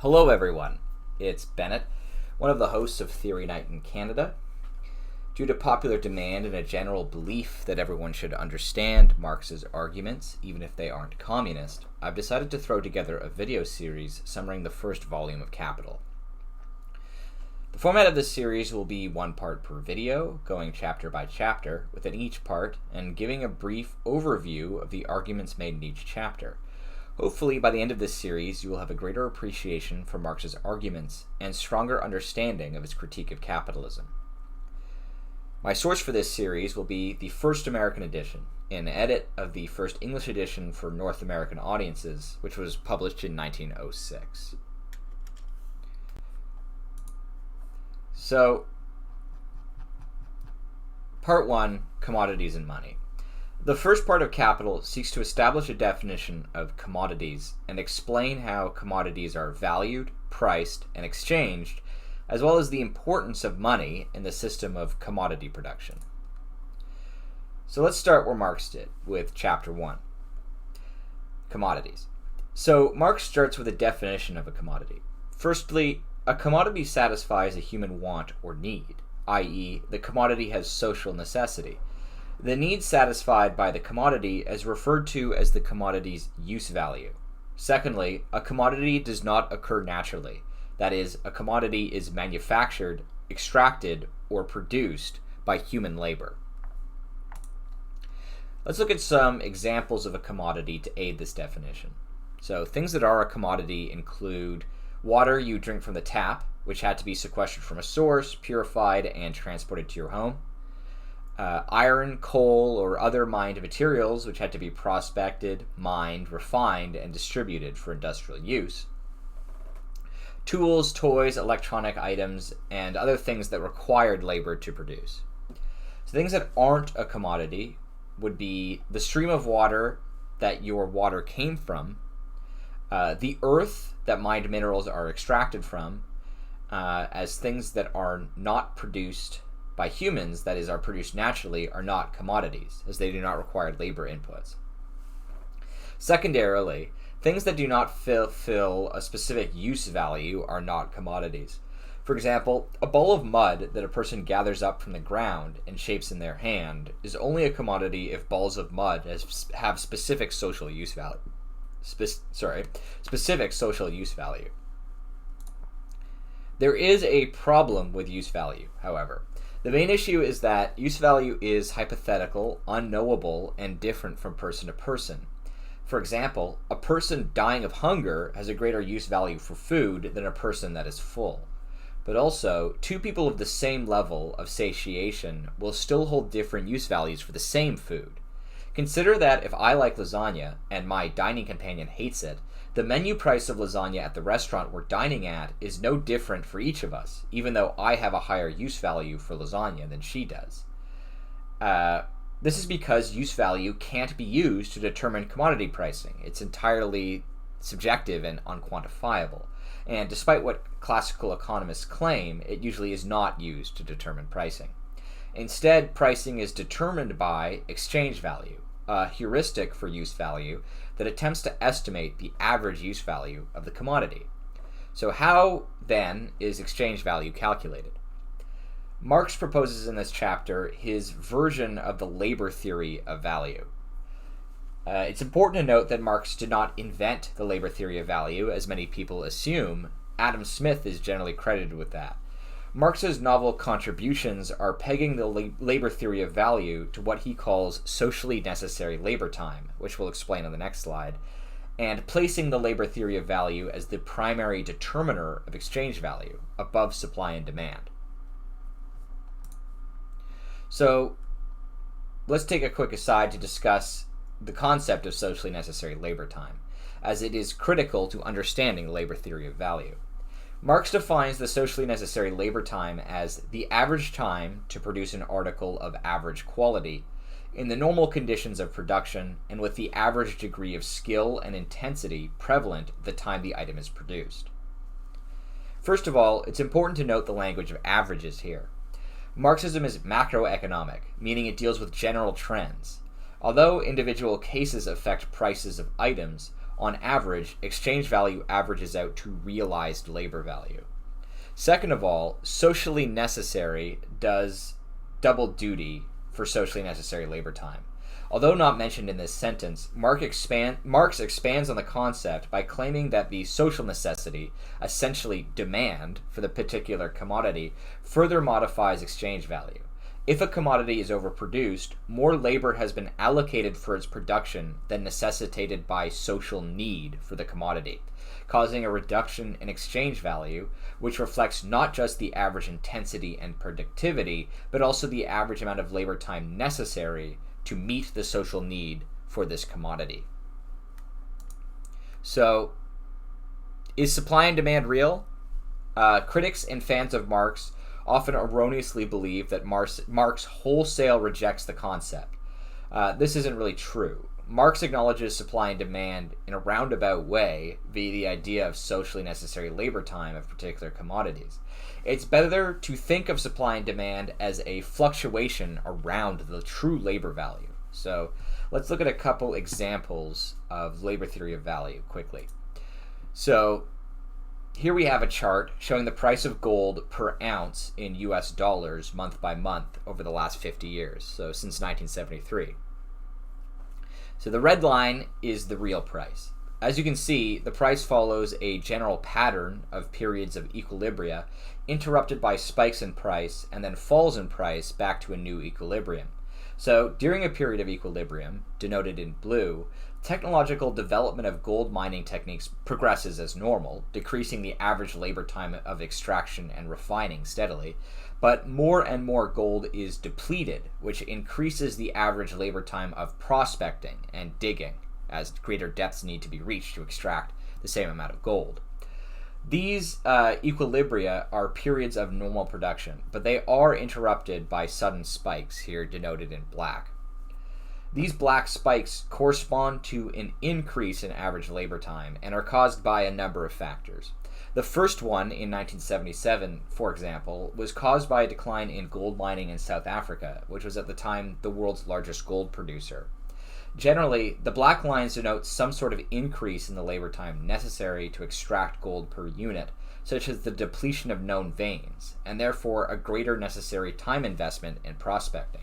Hello everyone, it's Bennet, one of the hosts of Theory Night in Canada. Due to popular demand and a general belief that everyone should understand Marx's arguments, even if they aren't communist, I've decided to throw together a video series summarizing the first volume of Capital. The format of this series will be one part per video, going chapter by chapter, within each part, and giving a brief overview of the arguments made in each chapter. Hopefully, by the end of this series, you will have a greater appreciation for Marx's arguments and stronger understanding of his critique of capitalism. My source for this series will be the first American edition, an edit of the first English edition for North American audiences, which was published in 1906. So, Part 1, Commodities and Money. The first part of Capital seeks to establish a definition of commodities and explain how commodities are valued, priced, and exchanged, as well as the importance of money in the system of commodity production. So let's start where Marx did, with Chapter 1, Commodities. So Marx starts with a definition of a commodity. Firstly, a commodity satisfies a human want or need, i.e., the commodity has social necessity. The need satisfied by the commodity is referred to as the commodity's use value. Secondly, a commodity does not occur naturally. That is, a commodity is manufactured, extracted, or produced by human labor. Let's look at some examples of a commodity to aid this definition. So, things that are a commodity include water you drink from the tap, which had to be sequestered from a source, purified, and transported to your home. Iron, coal, or other mined materials which had to be prospected, mined, refined, and distributed for industrial use. Tools, toys, electronic items, and other things that required labor to produce. So things that aren't a commodity would be the stream of water that your water came from, the earth that mined minerals are extracted from, as things that are not produced by humans, that is, are produced naturally, are not commodities, as they do not require labor inputs. Secondarily, things that do not fulfill a specific use value are not commodities. For example, a ball of mud that a person gathers up from the ground and shapes in their hand is only a commodity if balls of mud have specific social use value. Specific social use value. There is a problem with use value, however. The main issue is that use value is hypothetical, unknowable, and different from person to person. For example, a person dying of hunger has a greater use value for food than a person that is full. But also, two people of the same level of satiation will still hold different use values for the same food. Consider that if I like lasagna and my dining companion hates it, the menu price of lasagna at the restaurant we're dining at is no different for each of us, even though I have a higher use value for lasagna than she does. This is because use value can't be used to determine commodity pricing. It's entirely subjective and unquantifiable. And despite what classical economists claim, it usually is not used to determine pricing. Instead, pricing is determined by exchange value, a heuristic for use value that attempts to estimate the average use value of the commodity. So how, then, is exchange value calculated? Marx proposes in this chapter his version of the labor theory of value. It's important to note that Marx did not invent the labor theory of value, as many people assume. Adam Smith is generally credited with that. Marx's novel contributions are pegging the labor theory of value to what he calls socially necessary labor time, which we'll explain on the next slide, and placing the labor theory of value as the primary determiner of exchange value, above supply and demand. So, let's take a quick aside to discuss the concept of socially necessary labor time, as it is critical to understanding the labor theory of value. Marx defines the socially necessary labor time as the average time to produce an article of average quality in the normal conditions of production and with the average degree of skill and intensity prevalent at the time the item is produced. First of all, it's important to note the language of averages here. Marxism is macroeconomic, meaning it deals with general trends. Although individual cases affect prices of items, on average, exchange value averages out to realized labor value. Second of all, socially necessary does double duty for socially necessary labor time. Although not mentioned in this sentence, Marx expands on the concept by claiming that the social necessity, essentially demand, for the particular commodity, further modifies exchange value. If a commodity is overproduced, more labor has been allocated for its production than necessitated by social need for the commodity, causing a reduction in exchange value, which reflects not just the average intensity and productivity, but also the average amount of labor time necessary to meet the social need for this commodity. So, is supply and demand real? Critics and fans of Marx often erroneously believe that Marx wholesale rejects the concept. This isn't really true. Marx acknowledges supply and demand in a roundabout way via the idea of socially necessary labor time of particular commodities. It's better to think of supply and demand as a fluctuation around the true labor value. So let's look at a couple examples of labor theory of value quickly. So here we have a chart showing the price of gold per ounce in US dollars month by month over the last 50 years, so since 1973. So the red line is the real price. As you can see, the price follows a general pattern of periods of equilibria interrupted by spikes in price and then falls in price back to a new equilibrium. So during a period of equilibrium, denoted in blue, technological development of gold mining techniques progresses as normal, decreasing the average labor time of extraction and refining steadily, but more and more gold is depleted, which increases the average labor time of prospecting and digging, as greater depths need to be reached to extract the same amount of gold. These equilibria are periods of normal production, but they are interrupted by sudden spikes, here denoted in black. These black spikes correspond to an increase in average labor time and are caused by a number of factors. The first one, in 1977, for example, was caused by a decline in gold mining in South Africa, which was at the time the world's largest gold producer. Generally, the black lines denote some sort of increase in the labor time necessary to extract gold per unit, such as the depletion of known veins, and therefore a greater necessary time investment in prospecting.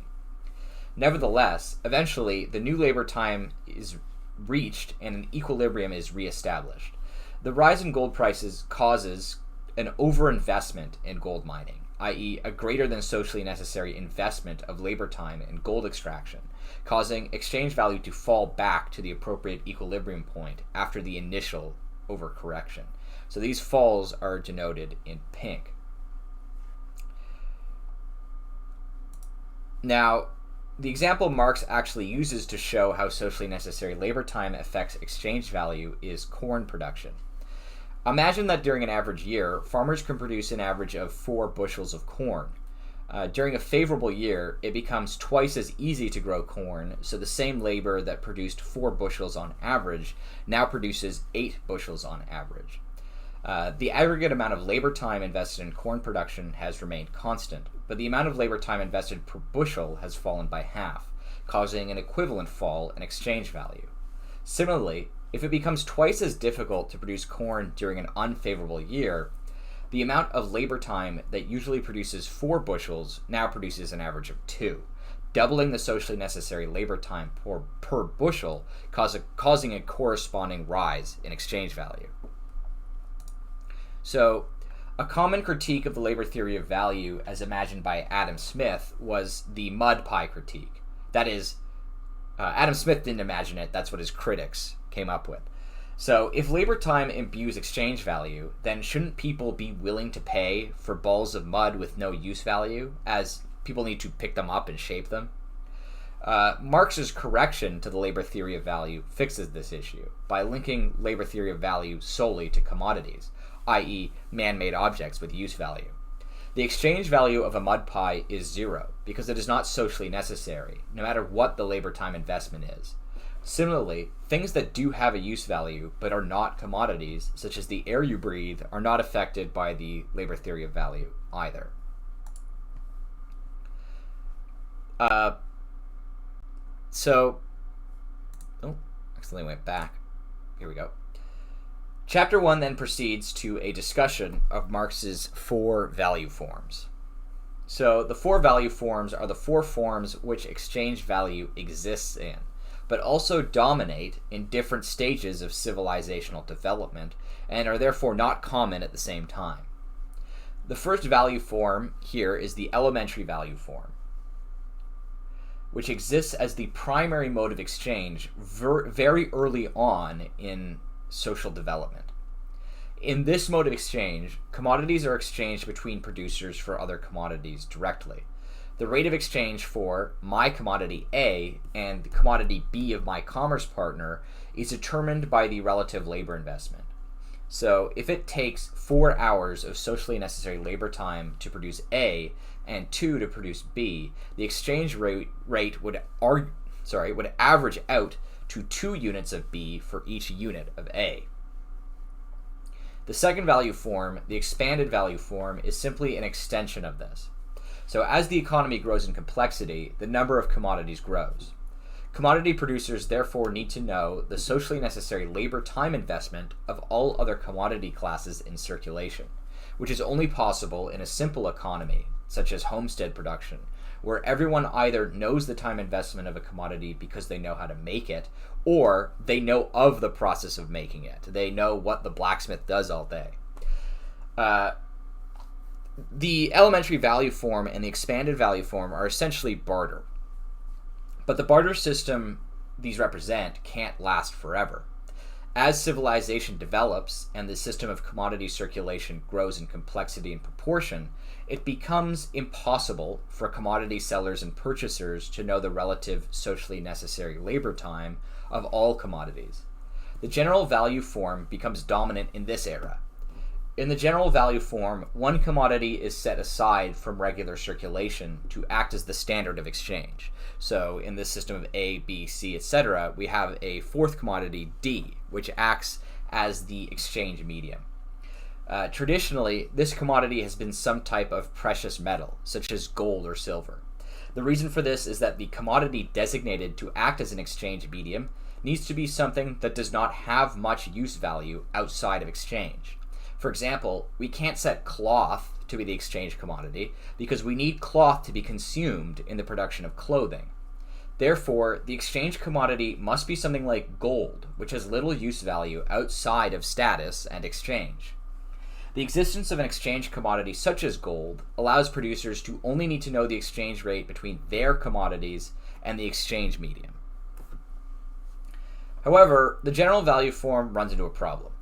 Nevertheless, eventually, the new labor time is reached and an equilibrium is reestablished. The rise in gold prices causes an overinvestment in gold mining, i.e. a greater than socially necessary investment of labor time in gold extraction, causing exchange value to fall back to the appropriate equilibrium point after the initial overcorrection. So these falls are denoted in pink. Now, the example Marx actually uses to show how socially necessary labor time affects exchange value is corn production. Imagine that during an average year, farmers can produce an average of 4 bushels of corn. During a favorable year, it becomes twice as easy to grow corn, so the same labor that produced 4 bushels on average now produces 8 bushels on average. The aggregate amount of labor time invested in corn production has remained constant, but the amount of labor time invested per bushel has fallen by half, causing an equivalent fall in exchange value. Similarly, if it becomes twice as difficult to produce corn during an unfavorable year, the amount of labor time that usually produces 4 bushels now produces an average of 2, doubling the socially necessary labor time per bushel, causing a corresponding rise in exchange value. So, a common critique of the labor theory of value as imagined by Adam Smith was the mud pie critique. That is, Adam Smith didn't imagine it, that's what his critics came up with. So, if labor time imbues exchange value, then shouldn't people be willing to pay for balls of mud with no use value, as people need to pick them up and shape them? Marx's correction to the labor theory of value fixes this issue by linking labor theory of value solely to commodities, i.e. man-made objects with use value. The exchange value of a mud pie is 0 because it is not socially necessary, no matter what the labor time investment is. Similarly, things that do have a use value but are not commodities, such as the air you breathe, are not affected by the labor theory of value either. Accidentally went back. here we go. Chapter 1 then proceeds to a discussion of Marx's 4 value forms. So the 4 value forms are the 4 forms which exchange value exists in, but also dominate in different stages of civilizational development and are therefore not common at the same time. The first value form here is the elementary value form, which exists as the primary mode of exchange very early on in social development. In this mode of exchange, commodities are exchanged between producers for other commodities directly. The rate of exchange for my commodity A and the commodity B of my commerce partner is determined by the relative labor investment. So if it takes 4 hours of socially necessary labor time to produce A and 2 to produce B, the exchange rate would average out to 2 units of B for each unit of A. The second value form, the expanded value form, is simply an extension of this. So as the economy grows in complexity, the number of commodities grows. Commodity producers therefore need to know the socially necessary labor time investment of all other commodity classes in circulation, which is only possible in a simple economy, such as homestead production, where everyone either knows the time investment of a commodity because they know how to make it, or they know of the process of making it. They know what the blacksmith does all day. The elementary value form and the expanded value form are essentially barter. But the barter system these represent can't last forever. As civilization develops and the system of commodity circulation grows in complexity and proportion, it becomes impossible for commodity sellers and purchasers to know the relative socially necessary labor time of all commodities. The general value form becomes dominant in this era. In the general value form, one commodity is set aside from regular circulation to act as the standard of exchange. So in this system of A, B, C, etc., we have a fourth commodity, D, which acts as the exchange medium. Traditionally, this commodity has been some type of precious metal, such as gold or silver. The reason for this is that the commodity designated to act as an exchange medium needs to be something that does not have much use value outside of exchange. For example, we can't set cloth to be the exchange commodity because we need cloth to be consumed in the production of clothing. Therefore, the exchange commodity must be something like gold, which has little use value outside of status and exchange. The existence of an exchange commodity such as gold allows producers to only need to know the exchange rate between their commodities and the exchange medium. However, the general value form runs into a problem.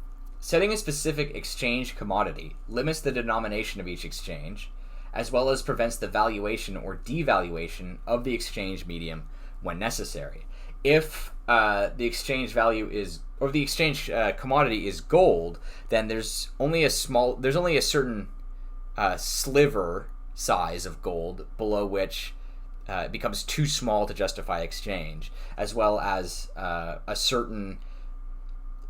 Setting a specific exchange commodity limits the denomination of each exchange, as well as prevents the valuation or devaluation of the exchange medium when necessary. If the exchange value is, or the exchange commodity is gold, then there's only a certain sliver size of gold below which it becomes too small to justify exchange, as well as a certain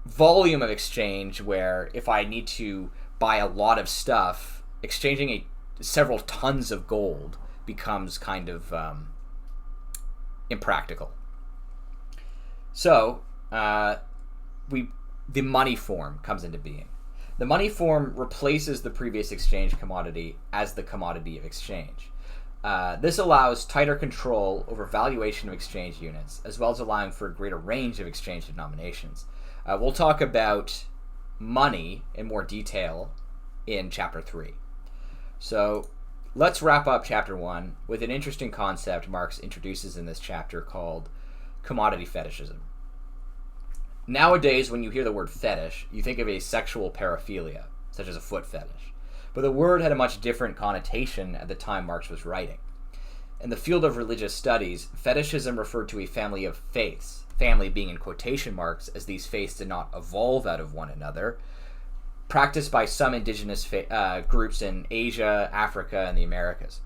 volume of exchange where if I need to buy a lot of stuff, exchanging several tons of gold becomes kind of impractical. So the money form comes into being. The money form replaces the previous exchange commodity as the commodity of exchange. This allows tighter control over valuation of exchange units, as well as allowing for a greater range of exchange denominations. We'll talk about money in more detail in Chapter 3. So let's wrap up Chapter 1 with an interesting concept Marx introduces in this chapter called commodity fetishism. Nowadays, when you hear the word fetish, you think of a sexual paraphilia, such as a foot fetish. But the word had a much different connotation at the time Marx was writing. In the field of religious studies, fetishism referred to a family of faiths, family being in quotation marks as these faiths did not evolve out of one another, practiced by some indigenous groups in Asia, Africa, and the Americas.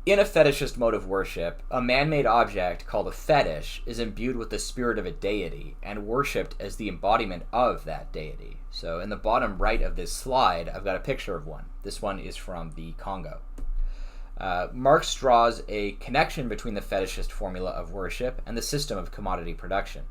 In a fetishist mode of worship, a man-made object called a fetish is imbued with the spirit of a deity and worshipped as the embodiment of that deity. So in the bottom right of this slide, I've got a picture of one. This one is from the Congo. Marx draws a connection between the fetishist formula of worship and the system of commodity production.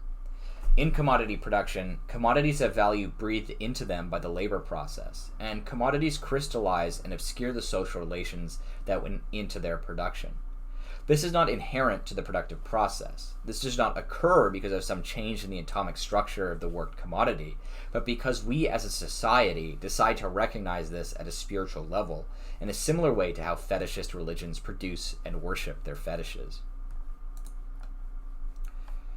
In commodity production, commodities have value breathed into them by the labor process, and commodities crystallize and obscure the social relations that went into their production. This is not inherent to the productive process. This does not occur because of some change in the atomic structure of the worked commodity, but because we as a society decide to recognize this at a spiritual level, in a similar way to how fetishist religions produce and worship their fetishes.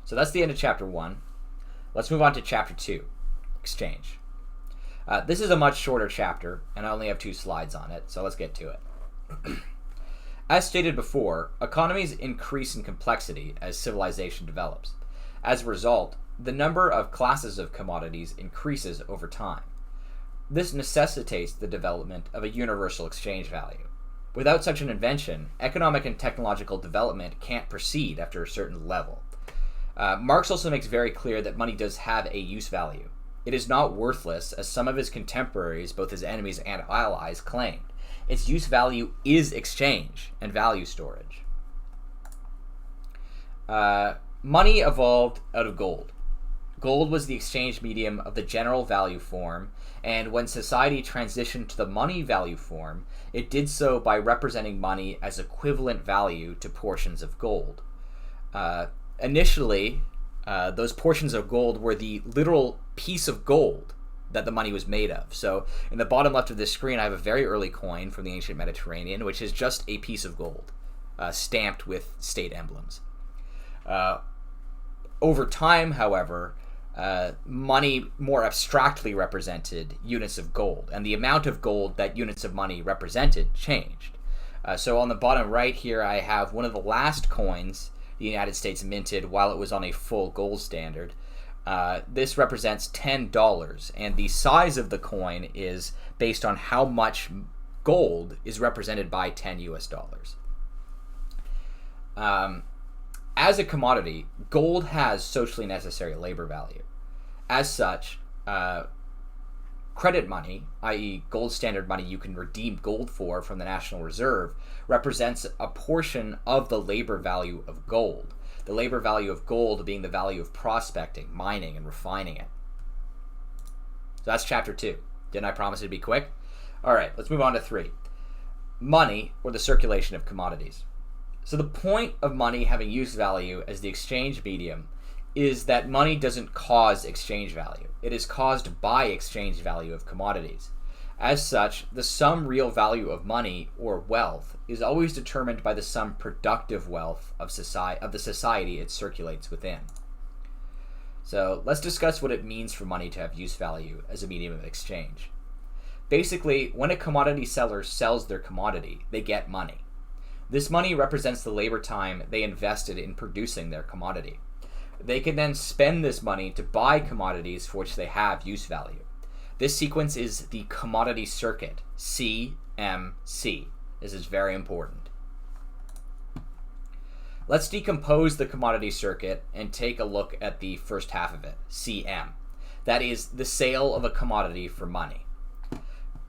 So that's the end of chapter 1. Let's move on to chapter 2, exchange. This is a much shorter chapter, and I only have 2 slides on it, so let's get to it. As stated before, economies increase in complexity as civilization develops. As a result, the number of classes of commodities increases over time. This necessitates the development of a universal exchange value. Without such an invention, economic and technological development can't proceed after a certain level. Marx also makes very clear that money does have a use value. It is not worthless, as some of his contemporaries, both his enemies and allies, claimed. Its use value is exchange and value storage. Money evolved out of gold. Gold was the exchange medium of the general value form, and when society transitioned to the money value form, it did so by representing money as equivalent value to portions of gold. Initially, those portions of gold were the literal piece of gold that the money was made of. So in the bottom left of this screen, I have a very early coin from the ancient Mediterranean, which is just a piece of gold, stamped with state emblems. Over time, however, money more abstractly represented units of gold, and the amount of gold that units of money represented changed. So on the bottom right here, I have one of the last coins the United States minted while it was on a full gold standard. This represents $10, and the size of the coin is based on how much gold is represented by 10 US dollars. As a commodity, gold has socially necessary labor value. As such, credit money, i.e. gold standard money you can redeem gold for from the National Reserve, represents a portion of the labor value of gold. The labor value of gold being the value of prospecting, mining, and refining it. So that's chapter 2. Didn't I promise it'd be quick? Alright, let's move on to 3. Money, or the circulation of commodities. So the point of money having use value as the exchange medium is that money doesn't cause exchange value. It is caused by exchange value of commodities. As such, the sum real value of money, or wealth, is always determined by the sum productive wealth of the society it circulates within. So let's discuss what it means for money to have use value as a medium of exchange. Basically, when a commodity seller sells their commodity, they get money. This money represents the labor time they invested in producing their commodity. They can then spend this money to buy commodities for which they have use value. This sequence is the commodity circuit, CMC. This is very important. Let's decompose the commodity circuit and take a look at the first half of it, CM. That is the sale of a commodity for money.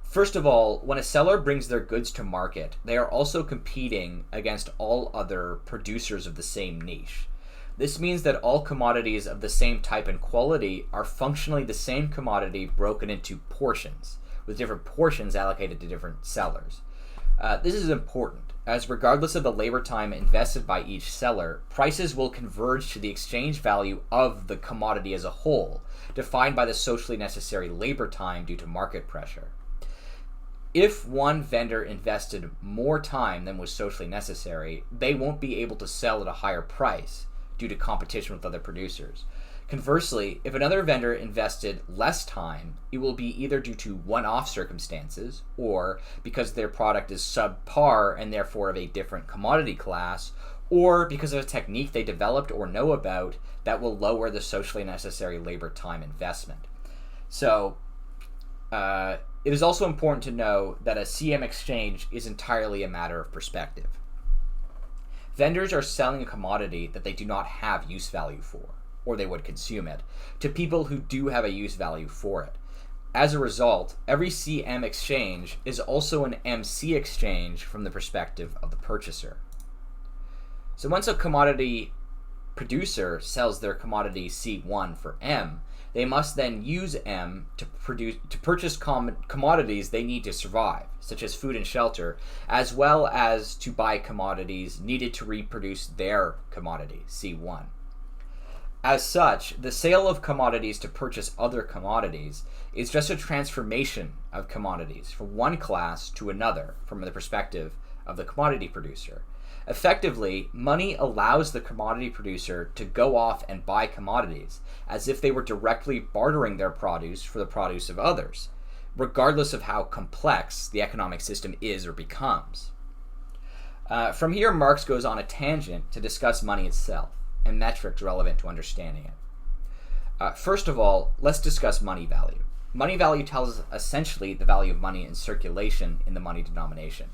First of all, when a seller brings their goods to market, they are also competing against all other producers of the same niche. This means that all commodities of the same type and quality are functionally the same commodity broken into portions, with different portions allocated to different sellers. This is important, as regardless of the labor time invested by each seller, prices will converge to the exchange value of the commodity as a whole, defined by the socially necessary labor time due to market pressure. If one vendor invested more time than was socially necessary, they won't be able to sell at a higher price due to competition with other producers. Conversely, if another vendor invested less time, it will be either due to one-off circumstances, or because their product is subpar and therefore of a different commodity class, or because of a technique they developed or know about that will lower the socially necessary labor time investment. So, it is also important to know that a CM exchange is entirely a matter of perspective. Vendors are selling a commodity that they do not have use value for, or they would consume it, to people who do have a use value for it. As a result, every CM exchange is also an MC exchange from the perspective of the purchaser. So once a commodity producer sells their commodity C1 for M, they must then use M to purchase commodities they need to survive, such as food and shelter, as well as to buy commodities needed to reproduce their commodity, C1. As such, the sale of commodities to purchase other commodities is just a transformation of commodities from one class to another from the perspective of the commodity producer. Effectively, money allows the commodity producer to go off and buy commodities as if they were directly bartering their produce for the produce of others, regardless of how complex the economic system is or becomes. From here, Marx goes on a tangent to discuss money itself and metrics relevant to understanding it. First of all, let's discuss money value. Money value tells us essentially the value of money in circulation in the money denomination.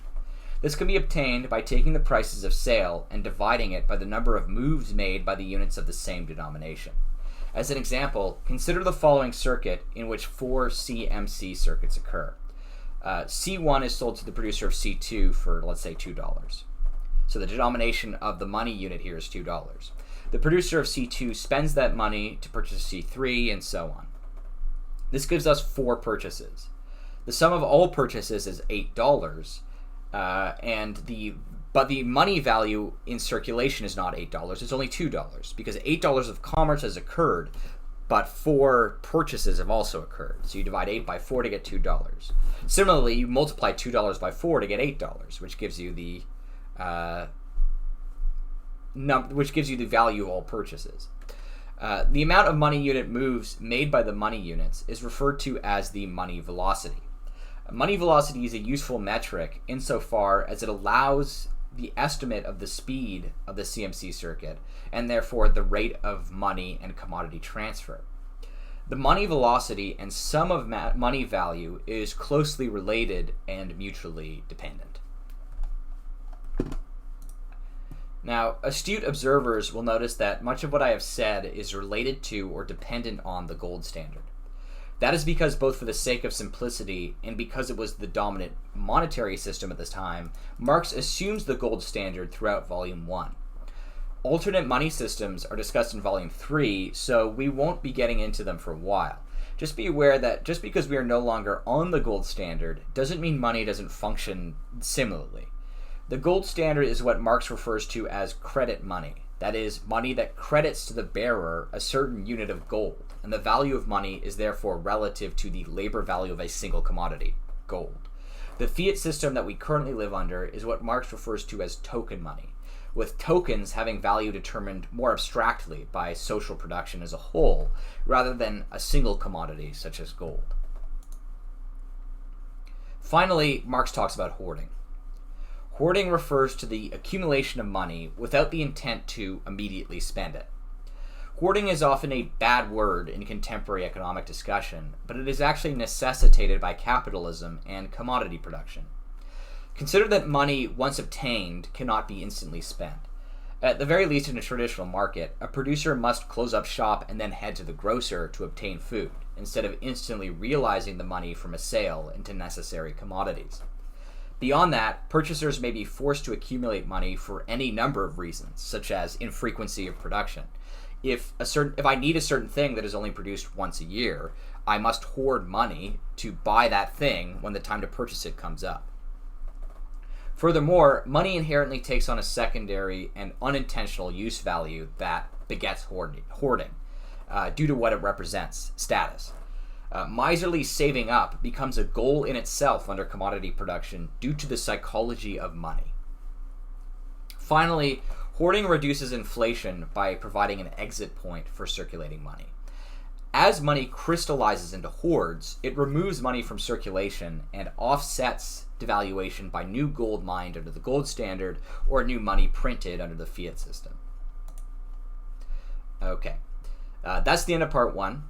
This can be obtained by taking the prices of sale and dividing it by the number of moves made by the units of the same denomination. As an example, consider the following circuit in which 4 CMC circuits occur. C1 is sold to the producer of C2 for, let's say, $2. So the denomination of the money unit here is $2. The producer of C2 spends that money to purchase C3 and so on. This gives us 4 purchases. The sum of all purchases is $8, but the money value in circulation is not $8, it's only $2, because $8 of commerce has occurred, but 4 purchases have also occurred. So you divide 8 by 4 to get $2. Similarly, you multiply $2 by 4 to get $8, which gives you the value of all purchases. The amount of money unit moves made by the money units is referred to as the money velocity. Money velocity is a useful metric insofar as it allows the estimate of the speed of the CMC circuit and therefore the rate of money and commodity transfer. The money velocity and sum of money value is closely related and mutually dependent. Now, astute observers will notice that much of what I have said is related to or dependent on the gold standard. That is because both for the sake of simplicity and because it was the dominant monetary system at this time, Marx assumes the gold standard throughout Volume 1. Alternate money systems are discussed in Volume 3, so we won't be getting into them for a while. Just be aware that just because we are no longer on the gold standard doesn't mean money doesn't function similarly. The gold standard is what Marx refers to as credit money. That is, money that credits to the bearer a certain unit of gold, and the value of money is therefore relative to the labor value of a single commodity, gold. The fiat system that we currently live under is what Marx refers to as token money, with tokens having value determined more abstractly by social production as a whole, rather than a single commodity such as gold. Finally, Marx talks about hoarding. Hoarding refers to the accumulation of money without the intent to immediately spend it. Hoarding is often a bad word in contemporary economic discussion, but it is actually necessitated by capitalism and commodity production. Consider that money, once obtained, cannot be instantly spent. At the very least in a traditional market, a producer must close up shop and then head to the grocer to obtain food, instead of instantly realizing the money from a sale into necessary commodities. Beyond that, purchasers may be forced to accumulate money for any number of reasons, such as infrequency of production. If I need a certain thing that is only produced once a year, I must hoard money to buy that thing when the time to purchase it comes up. Furthermore, money inherently takes on a secondary and unintentional use value that begets hoarding, due to what it represents, status. Miserly saving up becomes a goal in itself under commodity production due to the psychology of money. Finally, hoarding reduces inflation by providing an exit point for circulating money. As money crystallizes into hoards, it removes money from circulation and offsets devaluation by new gold mined under the gold standard or new money printed under the fiat system. Okay, that's the end of part 1.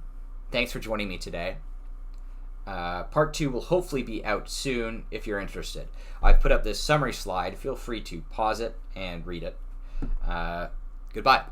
Thanks for joining me today. Part 2 will hopefully be out soon if you're interested. I've put up this summary slide. Feel free to pause it and read it. Goodbye.